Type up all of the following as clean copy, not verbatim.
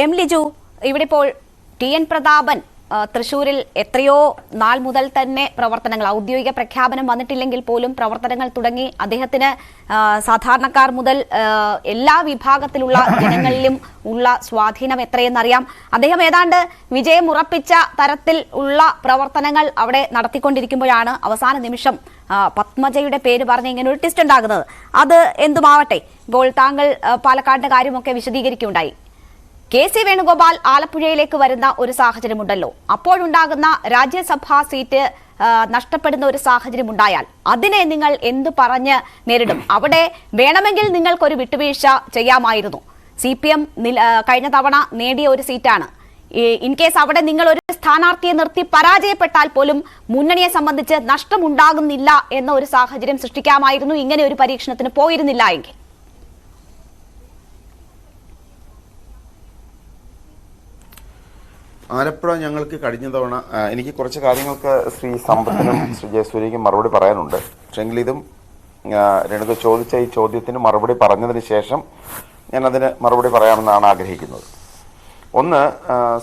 M Liju, ഇവിടെ ഇപ്പോൾ TN. Prathapan തൃശൂരിൽ എത്രയോ നാൾ മുതൽ തന്നെ പ്രവർത്തനങ്ങൾ, ഔദ്യോഗിക പ്രഖ്യാപനം വന്നിട്ടില്ലെങ്കിൽ പോലും പ്രവർത്തനങ്ങൾ തുടങ്ങി. അദ്ദേഹത്തിന് സാധാരണക്കാർ മുതൽ എല്ലാ വിഭാഗത്തിലുള്ള ജനങ്ങളിലും ഉള്ള സ്വാധീനം എത്രയെന്നറിയാം. അദ്ദേഹം ഏതാണ്ട് വിജയം ഉറപ്പിച്ച തരത്തിൽ ഉള്ള പ്രവർത്തനങ്ങൾ അവിടെ നടത്തിക്കൊണ്ടിരിക്കുമ്പോഴാണ് അവസാന നിമിഷം പത്മജയുടെ പേര് പറഞ്ഞ് ഇങ്ങനെ ഒരു ട്വിസ്റ്റ് ഉണ്ടാകുന്നത്. അത് എന്തുമാവട്ടെ, ഇപ്പോൾ താങ്കൾ പാലക്കാടിന്റെ കാര്യമൊക്കെ വിശദീകരിക്കുകയുണ്ടായി. കെ.സി. വേണുഗോപാൽ ആലപ്പുഴയിലേക്ക് വരുന്ന ഒരു സാഹചര്യമുണ്ടല്ലോ. അപ്പോഴുണ്ടാകുന്ന രാജ്യസഭാ സീറ്റ് നഷ്ടപ്പെടുന്ന ഒരു സാഹചര്യം ഉണ്ടായാൽ അതിനെ നിങ്ങൾ എന്തു പറഞ്ഞ് നേരിടും? അവിടെ വേണമെങ്കിൽ നിങ്ങൾക്കൊരു വിട്ടുവീഴ്ച ചെയ്യാമായിരുന്നു. CPM കഴിഞ്ഞ തവണ നേടിയ ഒരു സീറ്റാണ്. ഇൻ കേസ് അവിടെ നിങ്ങൾ ഒരു സ്ഥാനാർത്ഥിയെ നിർത്തി പരാജയപ്പെട്ടാൽ പോലും മുന്നണിയെ സംബന്ധിച്ച് നഷ്ടമുണ്ടാകുന്നില്ല എന്ന ഒരു സാഹചര്യം സൃഷ്ടിക്കാമായിരുന്നു, ഇങ്ങനെ ഒരു പരീക്ഷണത്തിന് പോയിരുന്നില്ല എങ്കിൽ. ആലപ്പുഴ ഞങ്ങൾക്ക് കഴിഞ്ഞ തവണ എനിക്ക് കുറച്ച് കാര്യങ്ങൾക്ക് ശ്രീ സമ്പത്തിനും ശ്രീ ജയസൂര്യയ്ക്കും മറുപടി പറയാനുണ്ട്. പക്ഷെങ്കിൽ ഇതും രണ്ടു ചോദിച്ച ഈ ചോദ്യത്തിന് മറുപടി പറഞ്ഞതിന് ശേഷം ഞാനതിന് മറുപടി പറയാമെന്നാണ് ആഗ്രഹിക്കുന്നത്. ഒന്ന്,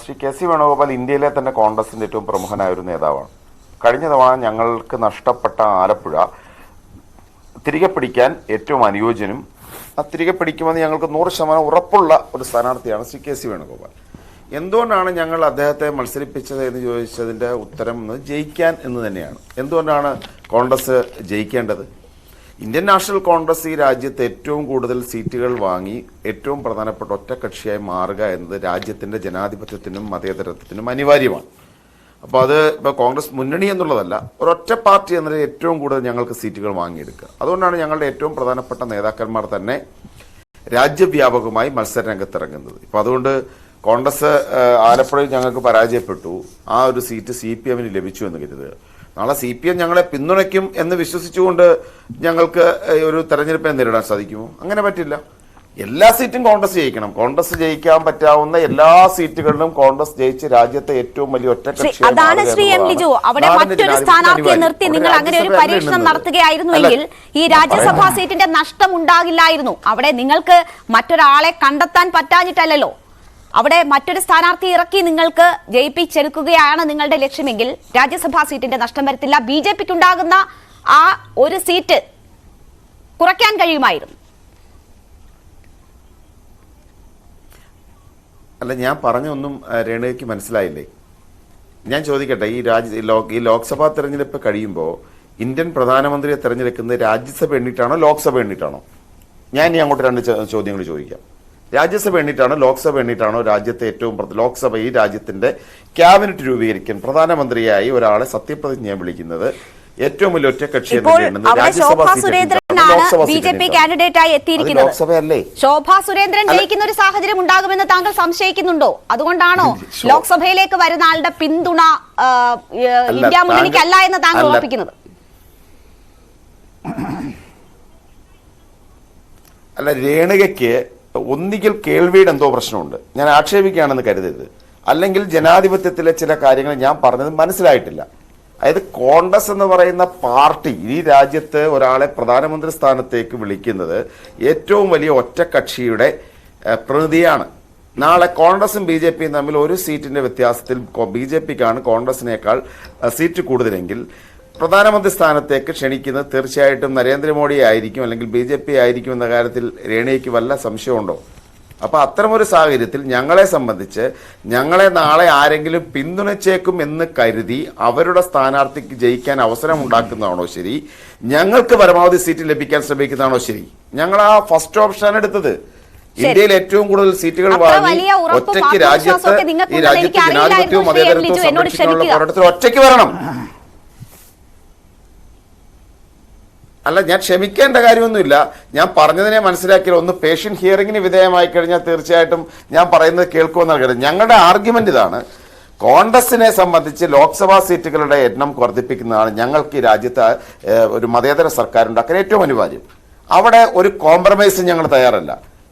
ശ്രീ കെ.സി. വേണുഗോപാൽ ഇന്ത്യയിലെ തന്നെ കോൺഗ്രസിൻ്റെ ഏറ്റവും പ്രമുഖനായ ഒരു നേതാവാണ്. കഴിഞ്ഞ തവണ ഞങ്ങൾക്ക് നഷ്ടപ്പെട്ട ആലപ്പുഴ തിരികെ പിടിക്കാൻ ഏറ്റവും അനുയോജ്യനും തിരികെ പിടിക്കുമെന്ന് ഞങ്ങൾക്ക് 100% ഉറപ്പുള്ള ഒരു സ്ഥാനാർത്ഥിയാണ് ശ്രീ കെ.സി. വേണുഗോപാൽ. എന്തുകൊണ്ടാണ് ഞങ്ങൾ അദ്ദേഹത്തെ മത്സരിപ്പിച്ചത് എന്ന് ചോദിച്ചതിൻ്റെ ഉത്തരം ജയിക്കാൻ എന്ന് തന്നെയാണ്. എന്തുകൊണ്ടാണ് കോൺഗ്രസ് ജയിക്കേണ്ടത്? ഇന്ത്യൻ നാഷണൽ കോൺഗ്രസ് ഈ രാജ്യത്ത് ഏറ്റവും കൂടുതൽ സീറ്റുകൾ വാങ്ങി ഏറ്റവും പ്രധാനപ്പെട്ട ഒറ്റക്കക്ഷിയായി മാറുക എന്നത് രാജ്യത്തിൻ്റെ ജനാധിപത്യത്തിനും മതേതരത്വത്തിനും അനിവാര്യമാണ്. അപ്പോൾ അത് ഇപ്പോൾ കോൺഗ്രസ് മുന്നണി എന്നുള്ളതല്ല, ഒരൊറ്റ പാർട്ടി എന്നതിൽ ഏറ്റവും കൂടുതൽ ഞങ്ങൾക്ക് സീറ്റുകൾ വാങ്ങിയെടുക്കുക. അതുകൊണ്ടാണ് ഞങ്ങളുടെ ഏറ്റവും പ്രധാനപ്പെട്ട നേതാക്കന്മാർ തന്നെ രാജ്യവ്യാപകമായി മത്സര രംഗത്തിറങ്ങുന്നത്. ഇപ്പോൾ അതുകൊണ്ട് കോൺഗ്രസ് ആലപ്പുഴയിൽ ഞങ്ങൾക്ക് പരാജയപ്പെട്ടു, ആ ഒരു സീറ്റ് CPM ലഭിച്ചു എന്ന് കരുതുക. നാളെ CPM ഞങ്ങളെ പിന്തുണയ്ക്കും എന്ന് വിശ്വസിച്ചുകൊണ്ട് ഞങ്ങൾക്ക് ഒരു തെരഞ്ഞെടുപ്പിനെ നേരിടാൻ സാധിക്കുമോ? അങ്ങനെ പറ്റില്ല. എല്ലാ സീറ്റും കോൺഗ്രസ് ജയിക്കണം. കോൺഗ്രസ് ജയിക്കാൻ പറ്റാവുന്ന എല്ലാ സീറ്റുകളിലും കോൺഗ്രസ് ജയിച്ച് രാജ്യത്തെ ഏറ്റവും വലിയ ഒറ്റക്കക്ഷി. അതാണ് ശ്രീ എം ലിജു, അവിടെ മറ്റൊരു സ്ഥാനാർത്ഥിയെ നിർത്തി നിങ്ങൾ അങ്ങനെ ഒരു പരീക്ഷണം നടത്തുകയായിരുന്നുവെങ്കിൽ ഈ രാജ്യസഭാ സീറ്റിന്റെ നഷ്ടം ഉണ്ടാകില്ലായിരുന്നു. അവിടെ നിങ്ങൾക്ക് മറ്റൊരാളെ കണ്ടെത്താൻ പറ്റാഞ്ഞിട്ടല്ലോ, അവിടെ മറ്റൊരു സ്ഥാനാർത്ഥി ഇറക്കി നിങ്ങൾക്ക് ജയിപ്പിച്ചെടുക്കുകയാണ് നിങ്ങളുടെ ലക്ഷ്യമെങ്കിൽ രാജ്യസഭാ സീറ്റിന്റെ നഷ്ടം വരത്തില്ല. BJPക്ക് ഉണ്ടാകുന്ന ആ ഒരു സീറ്റ് കുറയ്ക്കാൻ കഴിയുമായിരുന്നു. അല്ല, ഞാൻ പറഞ്ഞൊന്നും രേണുകയ്ക്ക് മനസ്സിലായില്ലേ? ഞാൻ ചോദിക്കട്ടെ, ഈ ലോക്സഭാ തെരഞ്ഞെടുപ്പ് കഴിയുമ്പോൾ ഇന്ത്യൻ പ്രധാനമന്ത്രിയെ തെരഞ്ഞെടുക്കുന്നത് രാജ്യസഭ എണ്ണിട്ടാണോ ലോക്സഭ എണ്ണിട്ടാണോ? ഞാൻ ഇനി അങ്ങോട്ട് രണ്ട് ചോദ്യങ്ങൾ ചോദിക്കാം. രാജ്യസഭ എണ്ണിട്ടാണോ ലോക്സഭ എണ്ണിട്ടാണോ ലോക്സഭ ഈ രാജ്യത്തിന്റെ ക്യാബിനറ്റ് രൂപീകരിക്കാൻ പ്രധാനമന്ത്രിയായി ഒരാളെ സത്യപ്രതിജ്ഞ വിളിക്കുന്നത് ഏറ്റവും വലിയ ഒറ്റക്കക്ഷി ലോക്സഭയല്ലേ? ശോഭാ സുരേന്ദ്രൻ ജയിക്കുന്ന ഒരു സാഹചര്യം ഉണ്ടാകുമെന്ന് താങ്കൾ സംശയിക്കുന്നുണ്ടോ? അതുകൊണ്ടാണോ ലോക്സഭയിലേക്ക് വരുന്ന ആളുടെ പിന്തുണ ഇന്ത്യ മുന്നണിക്കല്ല എന്ന് താങ്കൾ ഉറപ്പിക്കുന്നത്? അല്ല, രേണുകയ്ക്ക് ഒന്നുകിൽ കേൾവിയുടെ എന്തോ പ്രശ്നമുണ്ട്, ഞാൻ ആക്ഷേപിക്കുകയാണെന്ന് കരുതരുത്. അല്ലെങ്കിൽ ജനാധിപത്യത്തിലെ ചില കാര്യങ്ങൾ ഞാൻ പറഞ്ഞത് മനസ്സിലായിട്ടില്ല. അതായത് കോൺഗ്രസ് എന്ന് പറയുന്ന പാർട്ടി ഈ രാജ്യത്ത് ഒരാളെ പ്രധാനമന്ത്രി സ്ഥാനത്തേക്ക് വിളിക്കുന്നത് ഏറ്റവും വലിയ ഒറ്റക്കക്ഷിയുടെ പ്രതിനിധിയാണ്. നാളെ കോൺഗ്രസും BJPയും തമ്മിൽ ഒരു സീറ്റിന്റെ വ്യത്യാസത്തിൽ BJPക്കാണ് കോൺഗ്രസിനേക്കാൾ സീറ്റ് കൂടുതലെങ്കിൽ പ്രധാനമന്ത്രി സ്ഥാനത്തേക്ക് ക്ഷണിക്കുന്നത് തീർച്ചയായിട്ടും നരേന്ദ്രമോദി ആയിരിക്കും, അല്ലെങ്കിൽ BJP ആയിരിക്കും എന്ന കാര്യത്തിൽ രേണയ്ക്ക് വല്ല സംശയമുണ്ടോ? അപ്പോൾ അത്തരമൊരു സാഹചര്യത്തിൽ ഞങ്ങളെ സംബന്ധിച്ച് ഞങ്ങളെ നാളെ ആരെങ്കിലും പിന്തുണച്ചേക്കും എന്ന് കരുതി അവരുടെ സ്ഥാനാർത്ഥിക്ക് ജയിക്കാൻ അവസരം ഉണ്ടാക്കുന്നതാണോ ശരി? ഞങ്ങൾക്ക് പരമാവധി സീറ്റ് ലഭിക്കാൻ ശ്രമിക്കുന്നതാണോ ശരി? ഞങ്ങൾ ആ ഫസ്റ്റ് ഓപ്ഷനാണ് എടുത്തത്. ഇന്ത്യയിൽ ഏറ്റവും കൂടുതൽ സീറ്റുകൾ വാങ്ങി ഒറ്റയ്ക്ക് രാജ്യത്ത് ഈ രാജ്യത്ത് ജനാധിപത്യവും മതേതരത്വവും സംരക്ഷിക്കാനുള്ള പോരാട്ടത്തിൽ ഒറ്റയ്ക്ക് വരണം. അല്ല, ഞാൻ ക്ഷമിക്കേണ്ട കാര്യമൊന്നുമില്ല. ഞാൻ പറഞ്ഞതിനെ മനസ്സിലാക്കിയാൽ ഒന്ന് പേഷ്യന്റ് ഹിയറിംഗിന് വിധേയമായി കഴിഞ്ഞാൽ തീർച്ചയായിട്ടും ഞാൻ പറയുന്നത് കേൾക്കുമെന്നാണ് കരുതുന്നത്. ഞങ്ങളുടെ ആർഗ്യുമെന്റ് ഇതാണ്. കോൺഗ്രസിനെ സംബന്ധിച്ച് ലോക്സഭാ സീറ്റുകളുടെ എണ്ണം വർദ്ധിപ്പിക്കുന്നതാണ് ഞങ്ങൾക്ക് ഈ രാജ്യത്ത് ഒരു മതേതര സർക്കാർ ഉണ്ടാക്കാൻ ഏറ്റവും അനിവാര്യം. അവിടെ ഒരു കോംപ്രമൈസ് ഞങ്ങൾ തയ്യാറല്ല.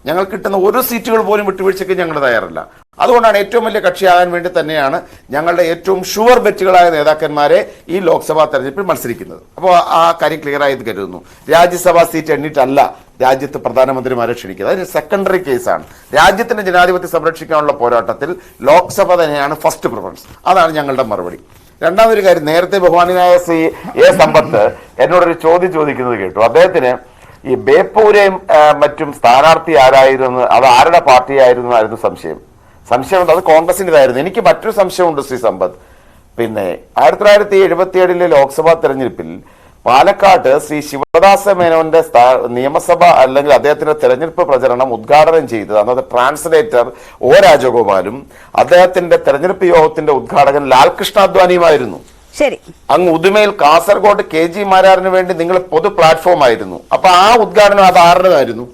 ഞങ്ങൾ കിട്ടുന്ന ഒരു സീറ്റുകൾ പോലും വിട്ടുവീഴ്ചയ്ക്ക് ഞങ്ങൾ തയ്യാറല്ല. അതുകൊണ്ടാണ് ഏറ്റവും വലിയ കക്ഷിയാകാൻ വേണ്ടി തന്നെയാണ് ഞങ്ങളുടെ ഏറ്റവും ഷുവർ ബെറ്റുകളായ നേതാക്കന്മാരെ ഈ ലോക്സഭാ തെരഞ്ഞെടുപ്പിൽ മത്സരിക്കുന്നത്. അപ്പോൾ ആ കാര്യം ക്ലിയർ ആയത് കരുതുന്നു. രാജ്യസഭാ സീറ്റ് എണ്ണിട്ടല്ല രാജ്യത്ത് പ്രധാനമന്ത്രിമാരെ ക്ഷണിക്കുന്നത്. അതൊരു സെക്കൻഡറി കേസാണ്. രാജ്യത്തിന്റെ ജനാധിപത്യം സംരക്ഷിക്കാനുള്ള പോരാട്ടത്തിൽ ലോക്സഭ തന്നെയാണ് ഫസ്റ്റ് പ്രിഫറൻസ്. അതാണ് ഞങ്ങളുടെ മറുപടി. രണ്ടാമതൊരു കാര്യം, നേരത്തെ ബഹുമാനായ ശ്രീ എ സമ്പത്ത് എന്നോടൊരു ചോദ്യം ചോദിക്കുന്നത് കേട്ടു. അദ്ദേഹത്തിന് ഈ ബേപ്പൂരെയും മറ്റും സ്ഥാനാർത്ഥി ആരായിരുന്നു, അത് ആരുടെ പാർട്ടിയായിരുന്നു സംശയം. അത് കോൺഗ്രസിൻ്റെതായിരുന്നു. എനിക്ക് മറ്റൊരു സംശയമുണ്ട് ശ്രീ സമ്പത്ത്. പിന്നെ 1977 ലോക്സഭാ തെരഞ്ഞെടുപ്പിൽ പാലക്കാട് ശ്രീ ശിവദാസ മേനോന്റെ നിയമസഭ അല്ലെങ്കിൽ അദ്ദേഹത്തിന്റെ തെരഞ്ഞെടുപ്പ് പ്രചരണം ഉദ്ഘാടനം ചെയ്തത് അന്നത്തെ ട്രാൻസ്ലേറ്റർ ഒ രാജഗോപാലും അദ്ദേഹത്തിന്റെ തെരഞ്ഞെടുപ്പ് യോഗത്തിന്റെ ഉദ്ഘാടകൻ ലാൽകൃഷ്ണ അദ്വാനിയുമായിരുന്നു. ശരി, അങ്ങ് ഉദുമയിൽ കാസർഗോഡ് KG മാരാറിന് വേണ്ടി നിങ്ങൾ പൊതു പ്ലാറ്റ്ഫോം ആയിരുന്നു. അപ്പൊ ആ ഉദ്ഘാടനം അത് ആരുടേതായിരുന്നു?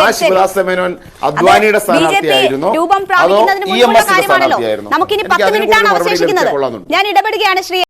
ആ ശിവദാസ മേനോൻ അദ്വാനിയുടെ സ്ഥാനാർത്ഥിയായിരുന്നു രൂപം പ്രാപിക്കുന്നതിന് മുൻപുള്ള കാര്യമാണല്ലോ. നമുക്കിനി 10 മിനിറ്റാണ് അവശേഷിക്കുന്നത്. ഞാൻ ഇടപെടുകയാണ് ശ്രീ